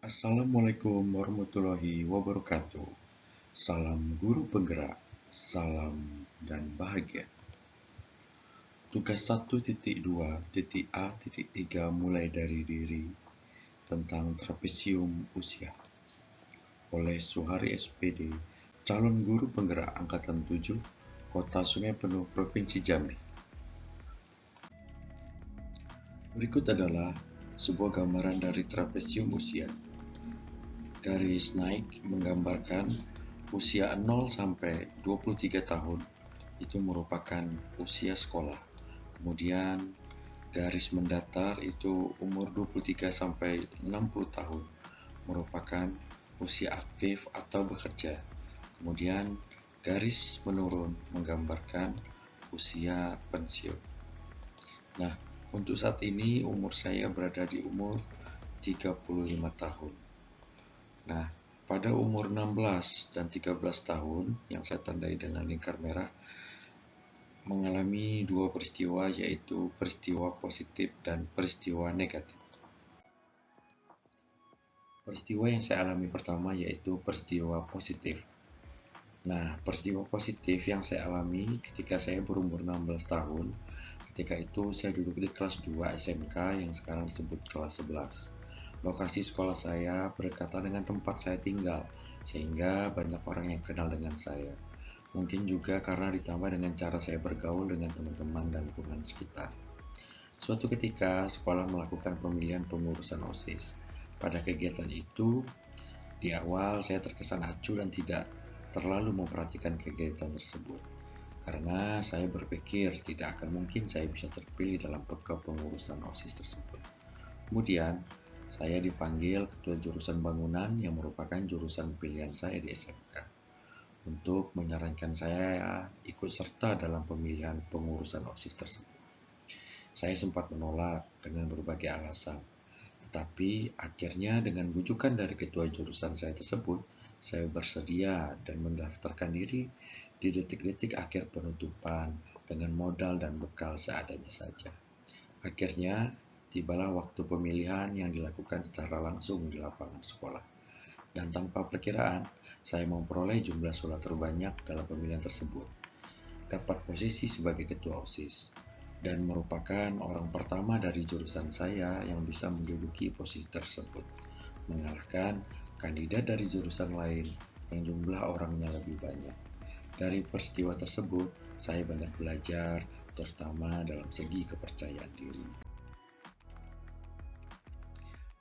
Assalamualaikum warahmatullahi wabarakatuh. Salam guru penggerak, salam dan bahagia. Tugas 1.2.A.3 mulai dari diri tentang trapesium usia oleh Suhari SPD, calon guru penggerak angkatan 7, Kota Sungai Penuh, Provinsi Jambi. Berikut adalah sebuah gambaran dari trapesium usia. Garis naik menggambarkan usia 0 sampai 23 tahun itu merupakan usia sekolah. Kemudian garis mendatar itu umur 23 sampai 60 tahun merupakan usia aktif atau bekerja. Kemudian garis menurun menggambarkan usia pensiun. Nah, untuk saat ini umur saya berada di umur 35 tahun. Nah, pada umur 16 dan 13 tahun yang saya tandai dengan lingkar merah mengalami dua peristiwa, yaitu peristiwa positif dan peristiwa negatif. Peristiwa yang saya alami pertama yaitu peristiwa positif. Nah, peristiwa positif yang saya alami ketika saya berumur 16 tahun, ketika itu saya duduk di kelas 2 SMK yang sekarang disebut kelas 11. Lokasi sekolah saya berdekatan dengan tempat saya tinggal, sehingga banyak orang yang kenal dengan saya. Mungkin juga karena ditambah dengan cara saya bergaul dengan teman-teman dan lingkungan sekitar. Suatu ketika, sekolah melakukan pemilihan pengurusan OSIS. Pada kegiatan itu, di awal saya terkesan acuh dan tidak terlalu memperhatikan kegiatan tersebut. Karena saya berpikir tidak akan mungkin saya bisa terpilih dalam kepengurusan OSIS tersebut. Kemudian, saya dipanggil ketua jurusan bangunan yang merupakan jurusan pilihan saya di SMK untuk menyarankan saya ikut serta dalam pemilihan pengurusan OSIS tersebut. Saya sempat menolak dengan berbagai alasan, tetapi akhirnya dengan bujukan dari ketua jurusan saya tersebut, saya bersedia dan mendaftarkan diri di detik-detik akhir penutupan dengan modal dan bekal seadanya saja. Akhirnya, tibalah waktu pemilihan yang dilakukan secara langsung di lapangan sekolah. Dan tanpa perkiraan, saya memperoleh jumlah suara terbanyak dalam pemilihan tersebut. Dapat posisi sebagai ketua OSIS dan merupakan orang pertama dari jurusan saya yang bisa menduduki posisi tersebut, mengalahkan kandidat dari jurusan lain yang jumlah orangnya lebih banyak. Dari peristiwa tersebut, saya banyak belajar, terutama dalam segi kepercayaan diri.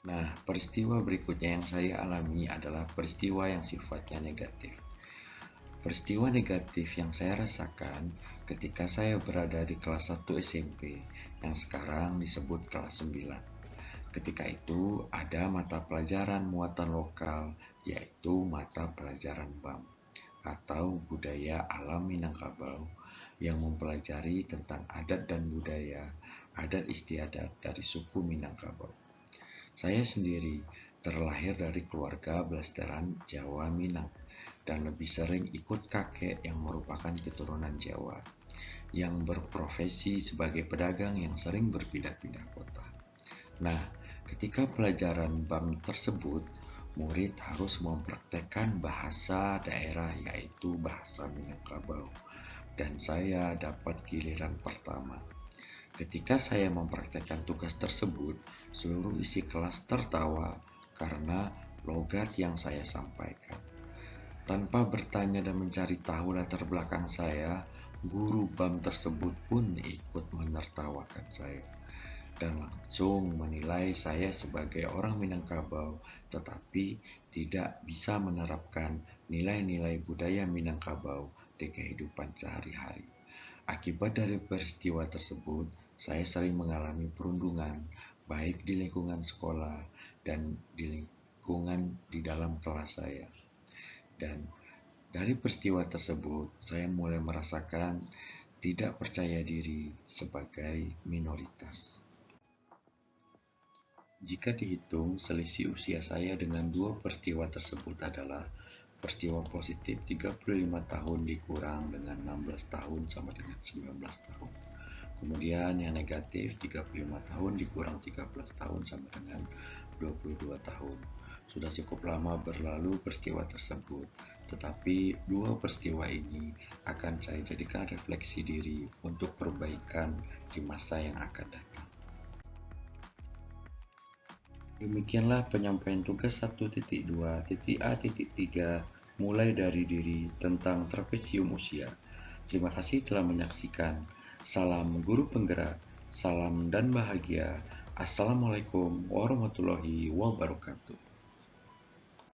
Nah, peristiwa berikutnya yang saya alami adalah peristiwa yang sifatnya negatif. Peristiwa negatif yang saya rasakan ketika saya berada di kelas 1 SMP yang sekarang disebut kelas 9. Ketika itu ada mata pelajaran muatan lokal, yaitu mata pelajaran BAM atau Budaya Alam Minangkabau yang mempelajari tentang adat dan budaya, adat istiadat dari suku Minangkabau. Saya sendiri terlahir dari keluarga blasteran Jawa Minang dan lebih sering ikut kakek yang merupakan keturunan Jawa yang berprofesi sebagai pedagang yang sering berpindah-pindah kota. Nah, ketika pelajaran BAM tersebut, murid harus mempraktekkan bahasa daerah yaitu bahasa Minangkabau dan saya dapat giliran pertama. Ketika saya mempraktekkan tugas tersebut, seluruh isi kelas tertawa karena logat yang saya sampaikan. Tanpa bertanya dan mencari tahu latar belakang saya, guru BAM tersebut pun ikut menertawakan saya dan langsung menilai saya sebagai orang Minangkabau, tetapi tidak bisa menerapkan nilai-nilai budaya Minangkabau di kehidupan sehari-hari. Akibat dari peristiwa tersebut, saya sering mengalami perundungan, baik di lingkungan sekolah dan di lingkungan di dalam kelas saya. Dan dari peristiwa tersebut, saya mulai merasakan tidak percaya diri sebagai minoritas. Jika dihitung, selisih usia saya dengan dua peristiwa tersebut adalah peristiwa positif 35 tahun dikurang dengan 16 tahun sama dengan 19 tahun. Kemudian yang negatif 35 tahun dikurang 13 tahun sama dengan 22 tahun. Sudah cukup lama berlalu peristiwa tersebut, tetapi dua peristiwa ini akan saya jadikan refleksi diri untuk perbaikan di masa yang akan datang. Demikianlah penyampaian tugas 1.2.A.3 mulai dari diri tentang trapesium usia. Terima kasih telah menyaksikan. Salam guru penggerak, salam dan bahagia. Assalamualaikum warahmatullahi wabarakatuh.